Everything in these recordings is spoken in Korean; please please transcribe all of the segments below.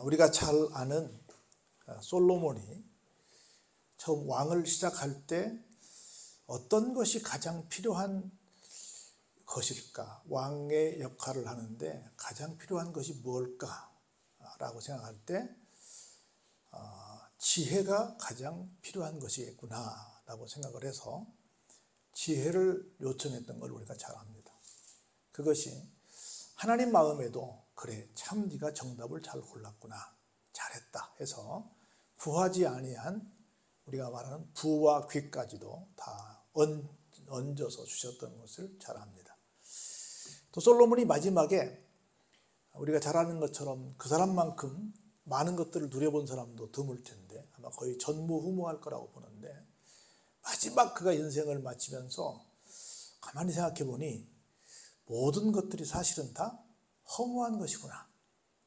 우리가 잘 아는 솔로몬이 처음 왕을 시작할 때 어떤 것이 가장 필요한 것일까? 왕의 역할을 하는데 가장 필요한 것이 무엇일까? 라고 생각할 때 지혜가 가장 필요한 것이겠구나 라고 생각을 해서 지혜를 요청했던 걸 우리가 잘 압니다. 그것이 하나님 마음에도 그래 참 네가 정답을 잘 골랐구나 잘했다 해서 구하지 아니한 우리가 말하는 부와 귀까지도 다 얹어서 주셨던 것을 잘 압니다. 또 솔로몬이 마지막에 우리가 잘 아는 것처럼 그 사람만큼 많은 것들을 누려본 사람도 드물 텐데 아마 거의 전무후무할 거라고 보는데 마지막 그가 인생을 마치면서 가만히 생각해 보니 모든 것들이 사실은 다 허무한 것이구나.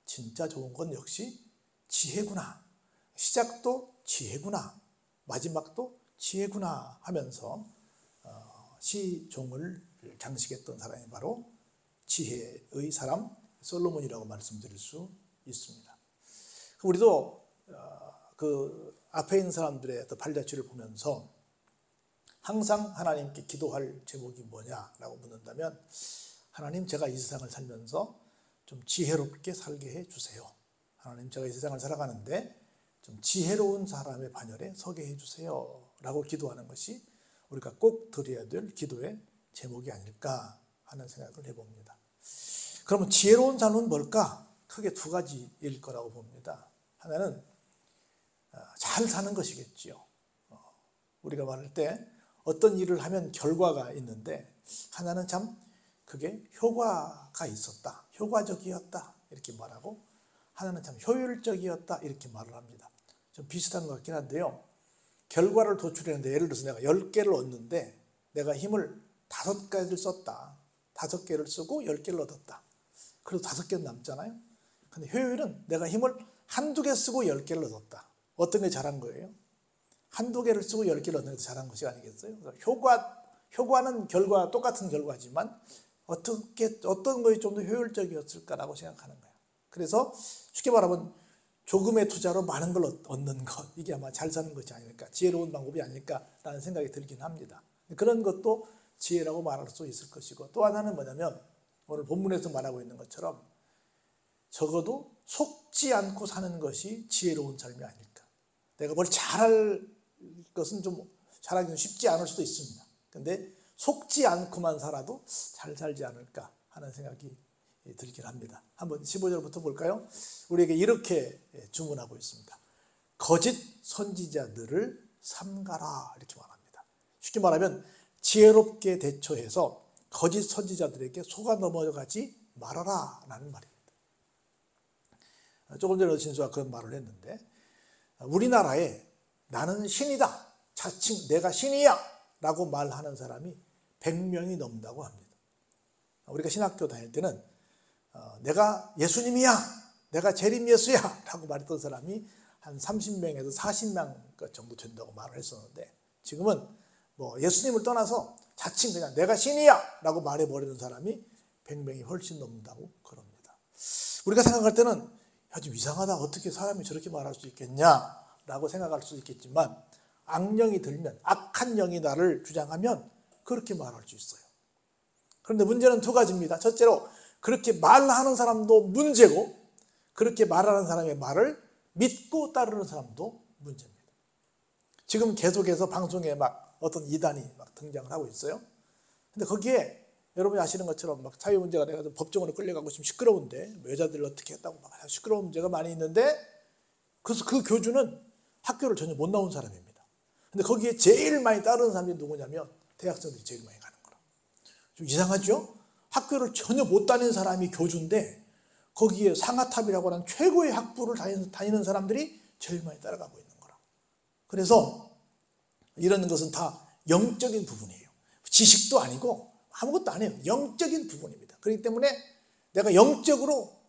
진짜 좋은 건 역시 지혜구나. 시작도 지혜구나. 마지막도 지혜구나 하면서 시종을 장식했던 사람이 바로 지혜의 사람 솔로몬이라고 말씀드릴 수 있습니다. 우리도 그 앞에 있는 사람들의 발자취를 보면서 항상 하나님께 기도할 제목이 뭐냐라고 묻는다면 하나님 제가 이 세상을 살면서 좀 지혜롭게 살게 해주세요. 하나님 제가 이 세상을 살아가는데 좀 지혜로운 사람의 반열에 서게 해주세요 라고 기도하는 것이 우리가 꼭 드려야 될 기도의 제목이 아닐까 하는 생각을 해봅니다. 그러면 지혜로운 삶은 뭘까? 크게 두 가지일 거라고 봅니다. 하나는 잘 사는 것이겠지요. 우리가 말할 때 어떤 일을 하면 결과가 있는데 하나는 참 그게 효과가 있었다. 효과적이었다. 이렇게 말하고 하나는 참 효율적이었다. 이렇게 말을 합니다. 좀 비슷한 것 같긴 한데요. 결과를 도출했는데 예를 들어서 내가 10개를 얻는데 내가 힘을 5개를 썼다. 5개를 쓰고 10개를 얻었다. 그래도 5개는 남잖아요. 근데 효율은 내가 힘을 한두 개 쓰고 10개를 얻었다. 어떤 게 잘한 거예요? 한두 개를 쓰고 10개를 얻는 게 잘한 것이 아니겠어요? 효과는 결과 똑같은 결과지만 어떤 것이 좀 더 효율적이었을까라고 생각하는 거예요. 그래서 쉽게 말하면 조금의 투자로 많은 걸 얻는 것, 이게 아마 잘 사는 것이 아닐까, 지혜로운 방법이 아닐까라는 생각이 들긴 합니다. 그런 것도 지혜라고 말할 수 있을 것이고, 또 하나는 뭐냐면 오늘 본문에서 말하고 있는 것처럼 적어도 속지 않고 사는 것이 지혜로운 삶이 아닐까. 내가 뭘 잘할 것은 좀 잘하기는 쉽지 않을 수도 있습니다. 근데 속지 않고만 살아도 잘 살지 않을까 하는 생각이 들긴 합니다. 한번 15절부터 볼까요? 우리에게 이렇게 주문하고 있습니다. 거짓 선지자들을 삼가라 이렇게 말합니다. 쉽게 말하면 지혜롭게 대처해서 거짓 선지자들에게 속아 넘어가지 말아라 라는 말입니다. 조금 전에 진수가 그런 말을 했는데 우리나라에 나는 신이다. 자칭 내가 신이야 라고 말하는 사람이 100명이 넘는다고 합니다. 우리가 신학교 다닐 때는 내가 예수님이야, 내가 재림 예수야 라고 말했던 사람이 한 30명에서 40명 정도 된다고 말을 했었는데 지금은 뭐 예수님을 떠나서 자칭 그냥 내가 신이야 라고 말해버리는 사람이 100명이 훨씬 넘는다고 그럽니다. 우리가 생각할 때는 좀 이상하다, 어떻게 사람이 저렇게 말할 수 있겠냐 라고 생각할 수 있겠지만 악령이 들면, 악한 영이 나를 주장하면 그렇게 말할 수 있어요. 그런데 문제는 두 가지입니다. 첫째로 그렇게 말하는 사람도 문제고 그렇게 말하는 사람의 말을 믿고 따르는 사람도 문제입니다. 지금 계속해서 방송에 막 어떤 이단이 막 등장을 하고 있어요. 근데 거기에 여러분이 아시는 것처럼 막 사회 문제가 돼가지고 법정으로 끌려가고 지금 시끄러운데 여자들을 어떻게 했다고 막 시끄러운 문제가 많이 있는데 그래서 그 교주는 학교를 전혀 못 나온 사람입니다. 근데 거기에 제일 많이 따르는 사람이 누구냐면 대학생들이 제일 많이 가는 거라. 좀 이상하죠? 학교를 전혀 못 다니는 사람이 교주인데 거기에 상하탑이라고 하는 최고의 학부를 다니는 사람들이 제일 많이 따라가고 있는 거라. 그래서 이런 것은 다 영적인 부분이에요. 지식도 아니고 아무것도 아니에요. 영적인 부분입니다. 그렇기 때문에 내가 영적으로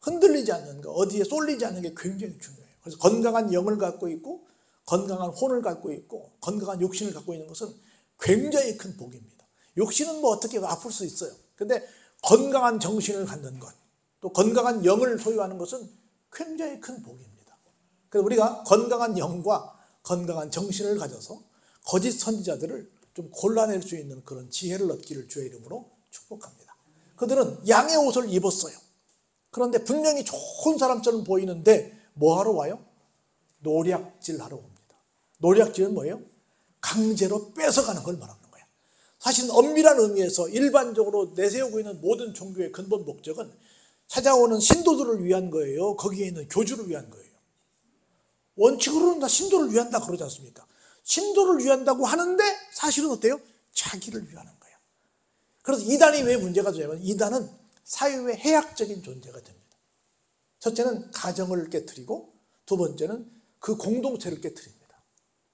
흔들리지 않는 거, 어디에 쏠리지 않는 게 굉장히 중요해요. 그래서 건강한 영을 갖고 있고 건강한 혼을 갖고 있고 건강한 육신을 갖고 있는 것은 굉장히 큰 복입니다. 육신은 뭐 어떻게 아플 수 있어요. 근데 건강한 정신을 갖는 것, 또 건강한 영을 소유하는 것은 굉장히 큰 복입니다. 그래서 우리가 건강한 영과 건강한 정신을 가져서 거짓 선지자들을 좀 골라낼 수 있는 그런 지혜를 얻기를 주의 이름으로 축복합니다. 그들은 양의 옷을 입었어요. 그런데 분명히 좋은 사람처럼 보이는데 뭐하러 와요? 노략질하러 옵니다. 노략질은 뭐예요? 강제로 뺏어가는 걸 말하는 거예요. 사실 엄밀한 의미에서 일반적으로 내세우고 있는 모든 종교의 근본 목적은 찾아오는 신도들을 위한 거예요. 거기에 있는 교주를 위한 거예요. 원칙으로는 다 신도를 위한다 그러지 않습니까? 신도를 위한다고 하는데 사실은 어때요? 자기를 위하는 거예요. 그래서 이단이 왜 문제가 되냐면 이단은 사회의 해악적인 존재가 됩니다. 첫째는 가정을 깨트리고 두 번째는 그 공동체를 깨트립니다.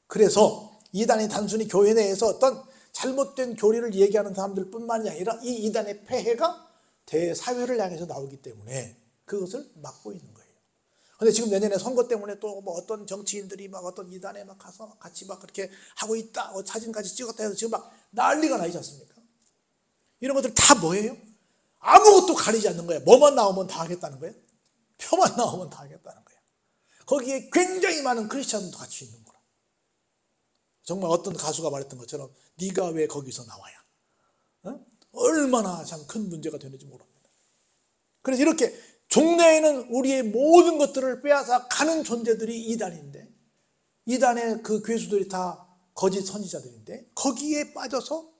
그래서 이단이 단순히 교회 내에서 어떤 잘못된 교리를 얘기하는 사람들 뿐만이 아니라 이 이단의 폐해가 대사회를 향해서 나오기 때문에 그것을 막고 있는 거예요. 근데 지금 내년에 선거 때문에 또 뭐 어떤 정치인들이 막 어떤 이단에 막 가서 같이 막 그렇게 하고 있다, 사진까지 찍었다 해서 지금 막 난리가 나지 않습니까? 이런 것들 다 뭐예요? 아무것도 가리지 않는 거예요. 뭐만 나오면 다 하겠다는 거예요? 표만 나오면 다 하겠다는 거예요. 거기에 굉장히 많은 크리스찬도 같이 있는 거라. 정말 어떤 가수가 말했던 것처럼 네가 왜 거기서 나와야? 어? 얼마나 참 큰 문제가 되는지 모릅니다. 그래서 이렇게 종래에는 우리의 모든 것들을 빼앗아 가는 존재들이 이단인데 이단의 그 괴수들이 다 거짓 선지자들인데 거기에 빠져서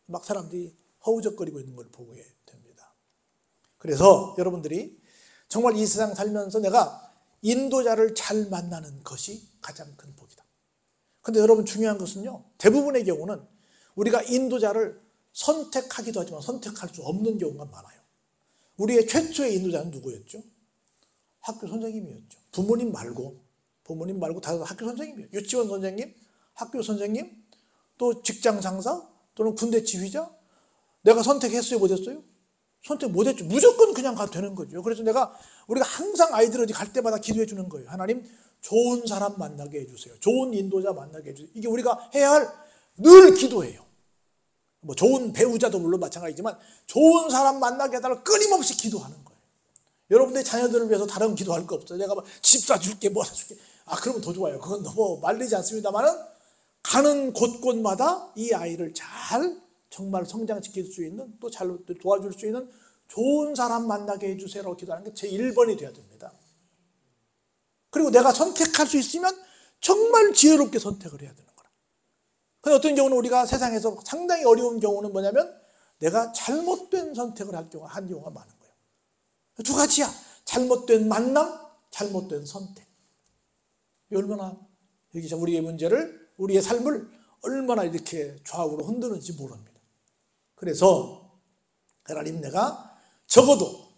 막 사람들이 허우적거리고 있는 걸 보게 됩니다. 그래서 여러분들이 정말 이 세상 살면서 내가 인도자를 잘 만나는 것이 가장 큰 복이다. 근데 여러분 중요한 것은요, 대부분의 경우는 우리가 인도자를 선택하기도 하지만 선택할 수 없는 경우가 많아요. 우리의 최초의 인도자는 누구였죠? 학교 선생님이었죠. 부모님 말고 다른 학교 선생님이에요. 유치원 선생님, 학교 선생님, 또 직장 상사 또는 군대 지휘자. 내가 선택했어요, 못했어요? 선택 못했죠. 무조건 그냥 가도 되는 거죠. 그래서 우리가 항상 아이들 어디 갈 때마다 기도해 주는 거예요. 하나님, 좋은 사람 만나게 해주세요. 좋은 인도자 만나게 해주세요. 이게 우리가 해야 할 늘 기도예요. 뭐 좋은 배우자도 물론 마찬가지지만 좋은 사람 만나게 해달라고 끊임없이 기도하는 거예요. 여러분들의 자녀들을 위해서 다른 기도할 거 없어요. 내가 집 사줄게, 뭐 사줄게. 그러면 더 좋아요. 그건 너무 말리지 않습니다만은 가는 곳곳마다 이 아이를 잘 정말 성장시킬 수 있는 또 잘 도와줄 수 있는 좋은 사람 만나게 해주세요라고 기도하는 게 제 1번이 돼야 됩니다. 그리고 내가 선택할 수 있으면 정말 지혜롭게 선택을 해야 되는 거라. 근데 어떤 경우는 우리가 세상에서 상당히 어려운 경우는 뭐냐면 내가 잘못된 선택을 한 경우가 많은 거예요. 두 가지야. 잘못된 만남, 잘못된 선택. 얼마나 여기 우리의 문제를, 우리의 삶을 얼마나 이렇게 좌우로 흔드는지 모릅니다. 그래서 하나님, 내가 적어도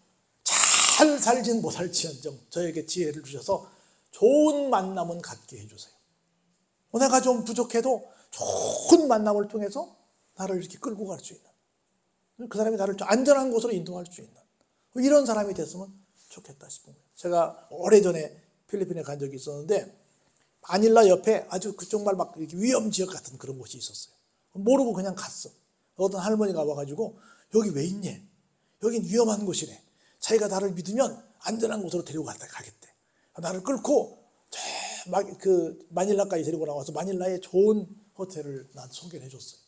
잘 살진 못할지언정 저에게 지혜를 주셔서 좋은 만남은 갖게 해주세요. 내가 좀 부족해도 좋은 만남을 통해서 나를 이렇게 끌고 갈 수 있는, 그 사람이 나를 좀 안전한 곳으로 인도할 수 있는 이런 사람이 됐으면 좋겠다 싶은 거예요. 제가 오래전에 필리핀에 간 적이 있었는데 마닐라 옆에 아주 정말 막 위험 지역 같은 그런 곳이 있었어요. 모르고 그냥 갔어. 어떤 할머니가 와가지고 여기 왜 있니? 여긴 위험한 곳이래. 자기가 나를 믿으면 안전한 곳으로 데리고 가겠대. 나를 끌고 그 마닐라까지 데리고 나와서 마닐라의 좋은 호텔을 나한테 소개를 해줬어요.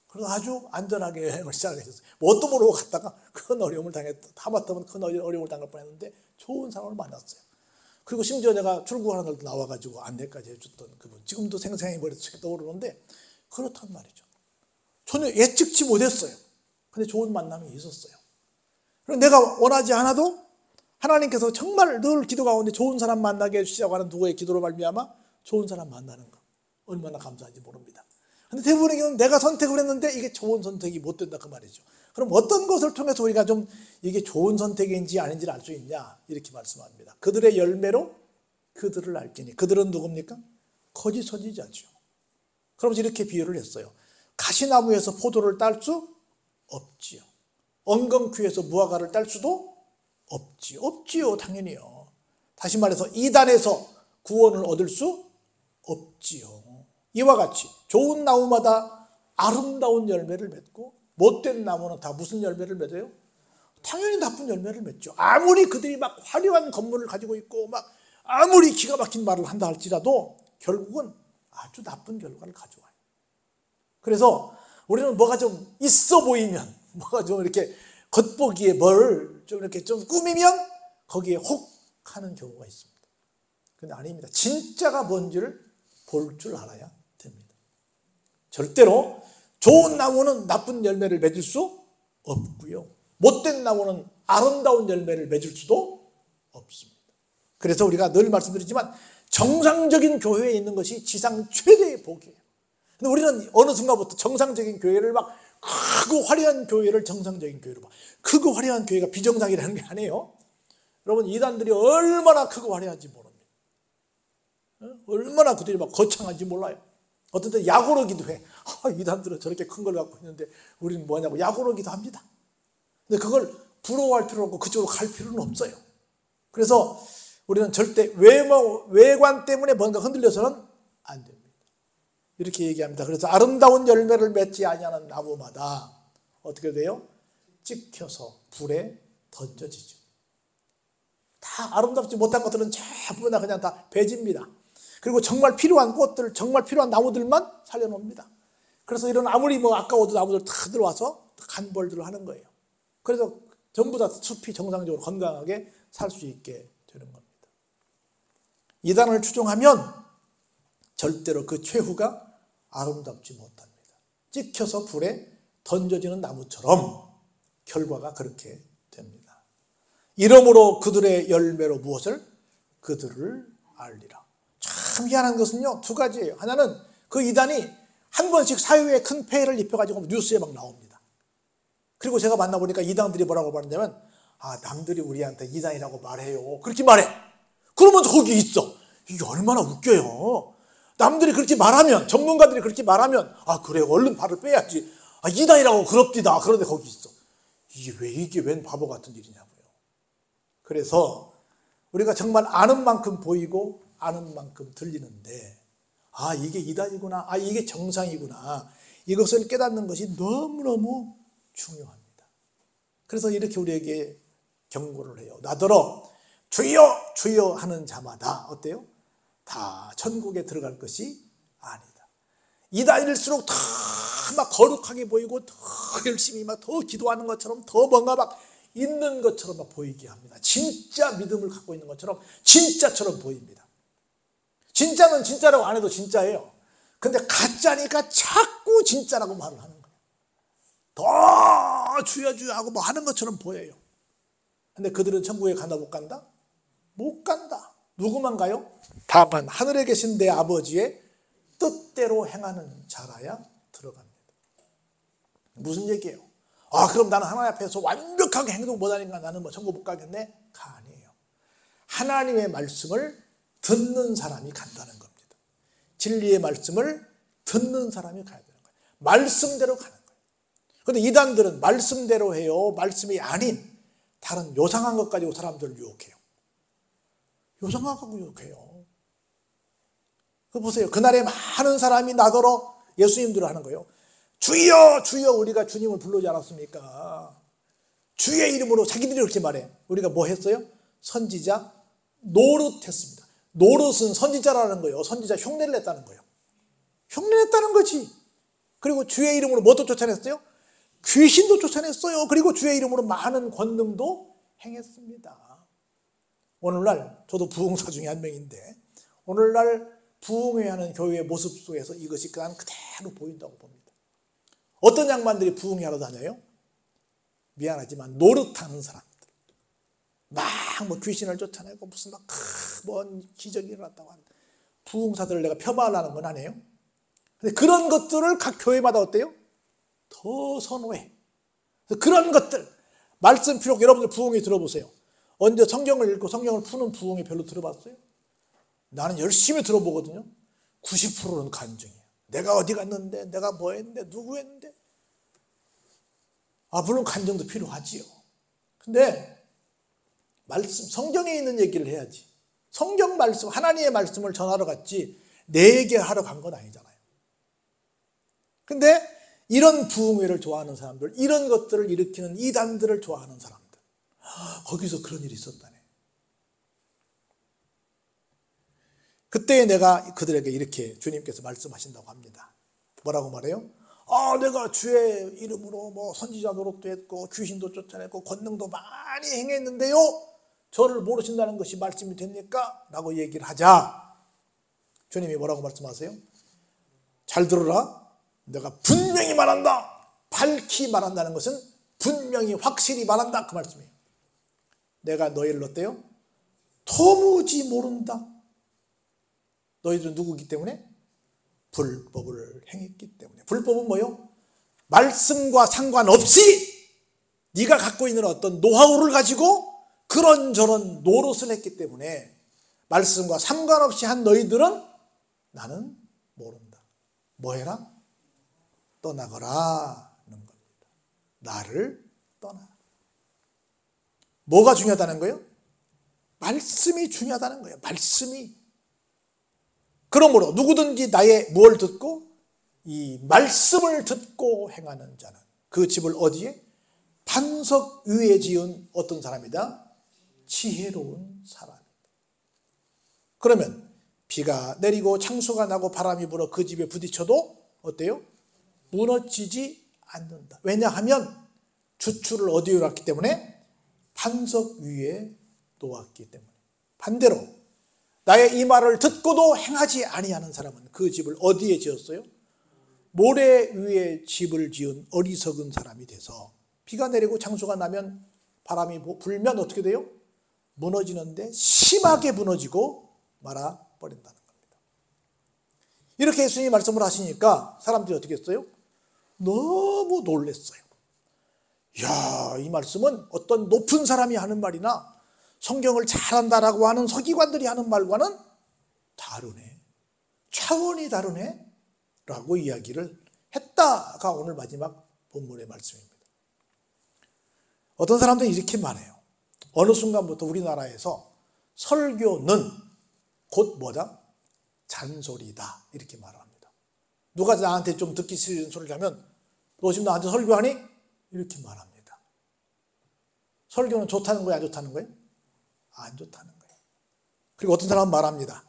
그래서 아주 안전하게 여행을 시작을 했었어요. 뭣도 모르고 갔다가 큰 어려움을 당했다. 하마터면 큰 어려움을 당할 뻔했는데 좋은 사람을 만났어요. 그리고 심지어 내가 출국하는 날도 나와가지고 안내까지 해줬던 그분, 지금도 생생히 머릿속에 떠오르는데 그렇단 말이죠. 전혀 예측치 못했어요. 근데 좋은 만남이 있었어요. 그리고 내가 원하지 않아도 하나님께서 정말 늘 기도 가운데 좋은 사람 만나게 해주시라고 하는 누구의 기도로 말미암아 좋은 사람 만나는 거 얼마나 감사한지 모릅니다. 근데 대부분의 경우는 내가 선택을 했는데 이게 좋은 선택이 못 된다 그 말이죠. 그럼 어떤 것을 통해서 우리가 좀 이게 좋은 선택인지 아닌지를 알 수 있냐, 이렇게 말씀합니다. 그들의 열매로 그들을 알지니. 그들은 누굽니까? 거짓 선지자죠. 그러면서 이렇게 비유를 했어요. 가시나무에서 포도를 딸 수 없지요. 엉겅퀴에서 무화과를 딸 수도 없지요. 당연히요. 다시 말해서 이단에서 구원을 얻을 수 없지요. 이와 같이 좋은 나무마다 아름다운 열매를 맺고 못된 나무는 다 무슨 열매를 맺어요? 당연히 나쁜 열매를 맺죠. 아무리 그들이 막 화려한 건물을 가지고 있고 막 아무리 기가 막힌 말을 한다 할지라도 결국은 아주 나쁜 결과를 가져와요. 그래서 우리는 뭐가 좀 있어 보이면, 뭐가 좀 이렇게 겉보기에 뭘 좀 이렇게 좀 꾸미면 거기에 혹 하는 경우가 있습니다. 근데 아닙니다. 진짜가 뭔지를 볼 줄 알아야 됩니다. 절대로 좋은 나무는 나쁜 열매를 맺을 수 없고요. 못된 나무는 아름다운 열매를 맺을 수도 없습니다. 그래서 우리가 늘 말씀드리지만 정상적인 교회에 있는 것이 지상 최대의 복이에요. 근데 우리는 어느 순간부터 정상적인 교회를 막 크고 화려한 교회를 정상적인 교회로 봐. 크고 화려한 교회가 비정상이라는 게 아니에요. 여러분, 이단들이 얼마나 크고 화려한지 모릅니다. 얼마나 그들이 막 거창한지 몰라요. 어떤 때 약오르기도 해. 이단들은 저렇게 큰 걸 갖고 있는데 우리는 뭐냐고 약오르기도 합니다. 근데 그걸 부러워할 필요 없고 그쪽으로 갈 필요는 없어요. 그래서 우리는 절대 외관 때문에 뭔가 흔들려서는 안 됩니다. 이렇게 얘기합니다. 그래서 아름다운 열매를 맺지 아니하는 나무마다 어떻게 돼요? 찍혀서 불에 던져지죠. 다 아름답지 못한 것들은 전부 다 그냥 다 배집니다. 그리고 정말 필요한 꽃들, 정말 필요한 나무들만 살려놓습니다. 그래서 이런 아무리 뭐 아까워도 나무들 다 들어와서 간벌들을 하는 거예요. 그래서 전부 다 숲이 정상적으로 건강하게 살 수 있게 되는 겁니다. 이단을 추종하면 절대로 그 최후가 아름답지 못합니다. 찍혀서 불에 던져지는 나무처럼 결과가 그렇게 됩니다. 이러므로 그들의 열매로 무엇을? 그들을 알리라. 참 희한한 것은요, 두 가지예요. 하나는 그 이단이 한 번씩 사회에 큰 폐해를 입혀가지고 뉴스에 막 나옵니다. 그리고 제가 만나보니까 이단들이 뭐라고 말하냐면, 남들이 우리한테 이단이라고 말해요. 그렇게 말해. 그러면 거기 있어. 이게 얼마나 웃겨요. 남들이 그렇게 말하면, 전문가들이 그렇게 말하면, 그래, 얼른 발을 빼야지. 이단이라고 그럽디다. 그런데 거기 있어. 이게 웬 바보 같은 일이냐고요. 그래서 우리가 정말 아는 만큼 보이고 아는 만큼 들리는데, 이게 이단이구나, 이게 정상이구나, 이것을 깨닫는 것이 너무너무 중요합니다. 그래서 이렇게 우리에게 경고를 해요. 나더러 주여 주여 하는 자마다 어때요? 다 천국에 들어갈 것이 아니다. 이단일수록 더 막 거룩하게 보이고 더 열심히 막 더 기도하는 것처럼 더 뭔가 막 있는 것처럼 막 보이게 합니다. 진짜 믿음을 갖고 있는 것처럼 진짜처럼 보입니다. 진짜는 진짜라고 안 해도 진짜예요. 근데 가짜니까 자꾸 진짜라고 말을 하는 거예요. 더 주여 주여 하고 뭐 하는 것처럼 보여요. 근데 그들은 천국에 간다 못 간다? 못 간다. 누구만 가요? 다만 하늘에 계신 내 아버지의 뜻대로 행하는 자라야 들어갑니다. 무슨 얘기예요? 그럼 나는 하나님 앞에서 완벽하게 행동 못하니까 나는 뭐 천국 못 가겠네? 아니에요. 하나님의 말씀을 듣는 사람이 간다는 겁니다. 진리의 말씀을 듣는 사람이 가야 되는 거예요. 말씀대로 가는 거예요. 그런데 이단들은 말씀대로 해요. 말씀이 아닌 다른 요상한 것 가지고 사람들을 유혹해요. 요상한 것 가지고 유혹해요. 그 보세요. 그날에 많은 사람이 나더러 예수님들을 하는 거예요. 주여 주여, 우리가 주님을 부르지 않았습니까? 주의 이름으로 자기들이 그렇게 말해. 우리가 뭐 했어요? 선지자 노릇했습니다. 노릇은 선지자라는 거예요. 선지자 흉내를 냈다는 거예요. 흉내를 냈다는 거지. 그리고 주의 이름으로 뭐도 쫓아냈어요? 귀신도 쫓아냈어요. 그리고 주의 이름으로 많은 권능도 행했습니다. 오늘날 저도 부흥사 중에 한 명인데, 오늘날 부흥회하는 교회의 모습 속에서 이것이 그냥 그대로 보인다고 봅니다. 어떤 양반들이 부흥회하러 다녀요? 미안하지만 노릇하는 사람들, 막 뭐 귀신을 쫓아내고 무슨 막 뭔 기적이 일어났다고 하는 부흥사들을 내가 폄하하려는 건 아니에요. 근데 그런 것들을 각 교회마다 어때요? 더 선호해. 그런 것들, 말씀 필요 없고, 여러분들 부흥회 들어보세요. 언제 성경을 읽고 성경을 푸는 부흥회 별로 들어봤어요? 나는 열심히 들어보거든요. 90%는 간증이에요. 내가 어디 갔는데, 내가 뭐 했는데, 누구 했는데. 물론 간증도 필요하지요. 근데 말씀, 성경에 있는 얘기를 해야지. 성경 말씀, 하나님의 말씀을 전하러 갔지 내 얘기하러 간 건 아니잖아요. 근데 이런 부흥회를 좋아하는 사람들, 이런 것들을 일으키는 이단들을 좋아하는 사람들, 거기서 그런 일이 있었다네. 그때 내가 그들에게 이렇게 주님께서 말씀하신다고 합니다. 뭐라고 말해요? 내가 주의 이름으로 뭐 선지자 노릇도 했고 귀신도 쫓아냈고 권능도 많이 행했는데요, 저를 모르신다는 것이 말씀이 됩니까? 라고 얘기를 하자 주님이 뭐라고 말씀하세요? 잘 들어라. 내가 분명히 말한다. 밝히 말한다는 것은 분명히 확실히 말한다, 그 말씀이에요. 내가 너희를 어때요? 도무지 모른다. 너희들은 누구기 때문에? 불법을 행했기 때문에. 불법은 뭐요? 말씀과 상관없이 네가 갖고 있는 어떤 노하우를 가지고 그런저런 노릇을 했기 때문에 말씀과 상관없이 한 너희들은 나는 모른다. 뭐 해라? 떠나거라 하는 겁니다. 나를 떠나. 뭐가 중요하다는 거예요? 말씀이 중요하다는 거예요. 말씀이. 그러므로 누구든지 나의 뭘 듣고 이 말씀을 듣고 행하는 자는 그 집을 어디에? 반석 위에 지은 어떤 사람이다? 지혜로운 사람이다. 그러면 비가 내리고 창수가 나고 바람이 불어 그 집에 부딪혀도 어때요? 무너지지 않는다. 왜냐하면 주추를 어디에 놓았기 때문에? 반석 위에 놓았기 때문에. 반대로 나의 이 말을 듣고도 행하지 아니하는 사람은 그 집을 어디에 지었어요? 모래 위에 집을 지은 어리석은 사람이 돼서 비가 내리고 창수가 나면 바람이 불면 어떻게 돼요? 무너지는데 심하게 무너지고 말아버린다는 겁니다. 이렇게 예수님이 말씀을 하시니까 사람들이 어떻게 했어요? 너무 놀랐어요. 이야, 이 말씀은 어떤 높은 사람이 하는 말이나 성경을 잘한다라고 하는 서기관들이 하는 말과는 다르네. 차원이 다르네. 라고 이야기를 했다가 오늘 마지막 본문의 말씀입니다. 어떤 사람들은 이렇게 말해요. 어느 순간부터 우리나라에서 설교는 곧 뭐다? 잔소리다. 이렇게 말을 합니다. 누가 나한테 좀 듣기 싫은 소리를 하면 너 지금 나한테 설교하니? 이렇게 말합니다. 설교는 좋다는 거예요? 안 좋다는 거예요? 안 좋다는 거예요. 그리고 어떤 사람은 말합니다.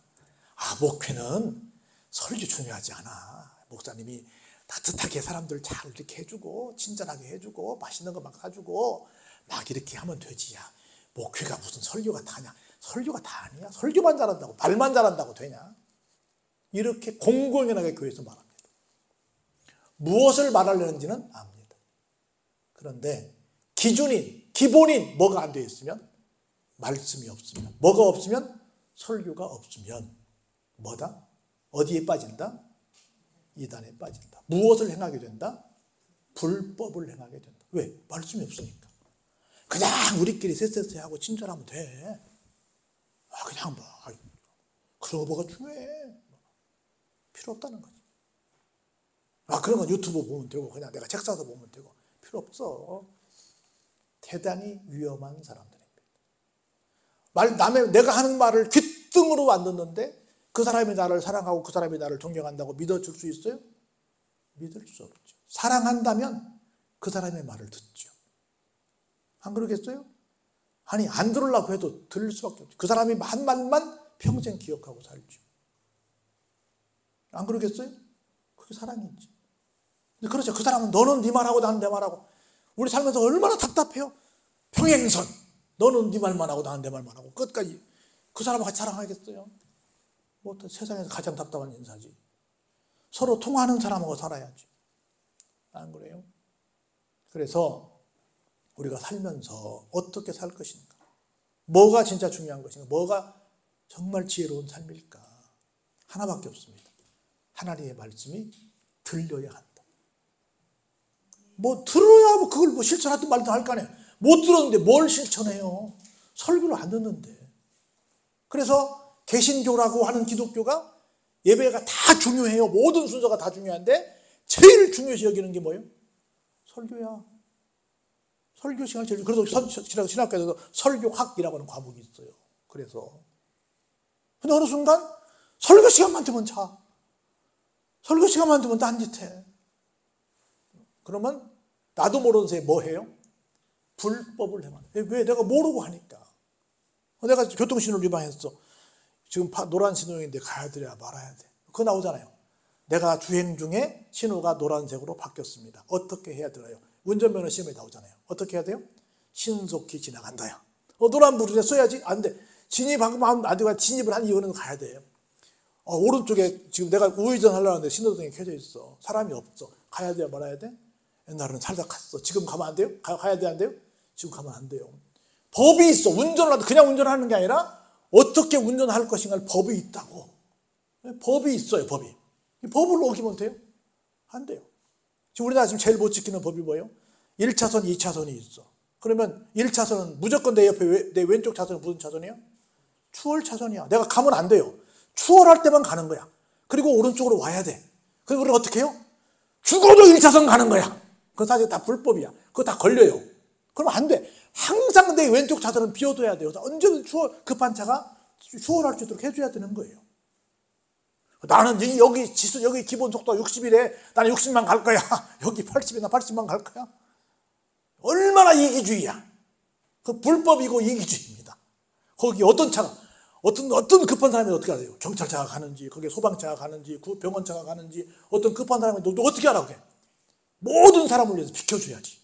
목회는 설교 중요하지 않아. 목사님이 따뜻하게 사람들 잘 이렇게 해주고 친절하게 해주고 맛있는 거 막 사주고 막 이렇게 하면 되지. 야, 목회가 무슨 설교가 다냐. 설교가 다 아니야. 설교만 잘한다고 말만 잘한다고 되냐. 이렇게 공공연하게 교회에서 말합니다. 무엇을 말하려는지는 압니다. 그런데 기준인, 기본인 뭐가 안 되어 있으면, 말씀이 없으면, 뭐가 없으면, 설교가 없으면 뭐다? 어디에 빠진다? 이단에 빠진다. 무엇을 행하게 된다? 불법을 행하게 된다. 왜? 말씀이 없으니까. 그냥 우리끼리 쎄쎄쎄하고 친절하면 돼. 그냥 뭐 그런 거 뭐가 중요해. 필요 없다는 거지. 그런 건 유튜브 보면 되고 그냥 내가 책 사서 보면 되고 필요 없어. 대단히 위험한 사람들입니다. 내가 하는 말을 귓등으로 안 듣는데 그 사람이 나를 사랑하고 그 사람이 나를 존경한다고 믿어줄 수 있어요? 믿을 수 없죠. 사랑한다면 그 사람의 말을 듣죠. 안 그러겠어요? 아니, 안 들으려고 해도 들을 수밖에 없죠. 그 사람이 한 말만 평생 기억하고 살죠. 안 그러겠어요? 그게 사랑이지. 근데 그렇죠. 그 사람은 너는 네 말하고 나는 내 말하고. 우리 살면서 얼마나 답답해요. 평행선. 너는 네 말만 하고 나는 내 말만 하고. 끝까지 그 사람을 같이 사랑하겠어요? 뭐 세상에서 가장 답답한 인사지. 서로 통하는 사람하고 살아야지. 안 그래요? 그래서 우리가 살면서 어떻게 살 것인가? 뭐가 진짜 중요한 것인가? 뭐가 정말 지혜로운 삶일까? 하나밖에 없습니다. 하나님의 말씀이 들려야 한다. 뭐 들어야 뭐 그걸 뭐 실천하든 말든 할 거 아니에요. 못 들었는데 뭘 실천해요? 설교를 안 듣는데. 그래서 개신교라고 하는 기독교가 예배가 다 중요해요. 모든 순서가 다 중요한데 제일 중요시 여기는 게 뭐예요? 설교야. 설교 시간이 제일 그래서 신학교에서 설교학이라고 하는 과목이 있어요. 그래서 근데 어느 순간 설교 시간만 되면 자. 설교 시간만 되면 딴짓해. 그러면 나도 모르는 새에 뭐 해요? 불법을 행하는. 왜? 내가 모르고 하니까. 내가 교통신호를 위반했어. 지금 노란 신호인데 가야 되냐 말아야 돼. 그거 나오잖아요. 내가 주행 중에 신호가 노란색으로 바뀌었습니다. 어떻게 해야 되나요? 운전면허 시험에 나오잖아요. 어떻게 해야 돼요? 신속히 지나간다요. 노란불에 써야지. 안 돼. 진입하면 안 되고 진입을 한 이유는 가야 돼요. 오른쪽에 지금 내가 우회전 하려고 하는데 신호등이 켜져 있어. 사람이 없어. 가야 돼요? 말아야 돼? 옛날에는 살다 갔어. 지금 가면 안 돼요? 가야 돼? 안 돼요? 지금 가면 안 돼요. 법이 있어. 운전을 하도 그냥 운전하는 게 아니라 어떻게 운전할 것인가 법이 있다고. 법이 있어요. 법이. 이 법을 어기면 돼요? 안 돼요. 지금 우리나라 지금 제일 못 지키는 법이 뭐예요? 1차선, 2차선이 있어. 그러면 1차선은 무조건 내 옆에 내 왼쪽 차선은 무슨 차선이야? 추월 차선이야. 내가 가면 안 돼요. 추월할 때만 가는 거야. 그리고 오른쪽으로 와야 돼. 그리고 우리가 어떻게 해요? 죽어도 1차선 가는 거야. 그건 사실 다 불법이야. 그거 다 걸려요. 그러면 안 돼. 항상 내 왼쪽 차선은 비워둬야 돼요. 언제든 급한 차가 추월할 수 있도록 해줘야 되는 거예요. 나는 여기 기본 속도가 60이래. 나는 60만 갈 거야. 여기 80이나 80만 갈 거야. 얼마나 이기주의야. 그 불법이고 이기주의입니다. 거기 어떤 차가, 어떤 급한 사람이 어떻게 알아요? 경찰차가 가는지, 거기에 소방차가 가는지, 병원차가 가는지, 어떤 급한 사람이 너 어떻게 알아, 그게? 모든 사람을 위해서 비켜줘야지.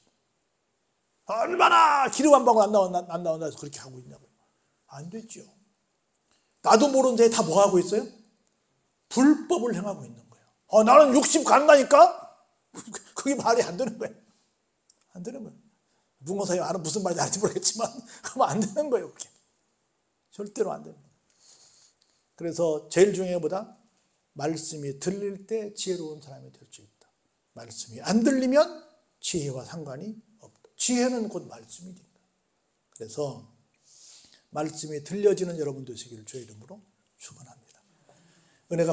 얼마나 기름 한 방울 안 나온다 해서 그렇게 하고 있냐고요. 안 되죠. 나도 모르는 데에 다 뭐 하고 있어요? 불법을 행하고 있는 거예요. 나는 60 간다니까? 그게 말이 안 되는 거예요. 안 되는 거예요. 붕어사에 아는 무슨 말인지 알지 모르겠지만 그러면 안 되는 거예요. 그게. 절대로 안 됩니다. 그래서 제일 중요한 것보다 말씀이 들릴 때 지혜로운 사람이 될 수 있다. 말씀이 안 들리면 지혜와 상관이 없다. 지혜는 곧 말씀이니까. 그래서 말씀이 들려지는 여러분 되시기를 주의 이름으로 축원합니다. 은혜가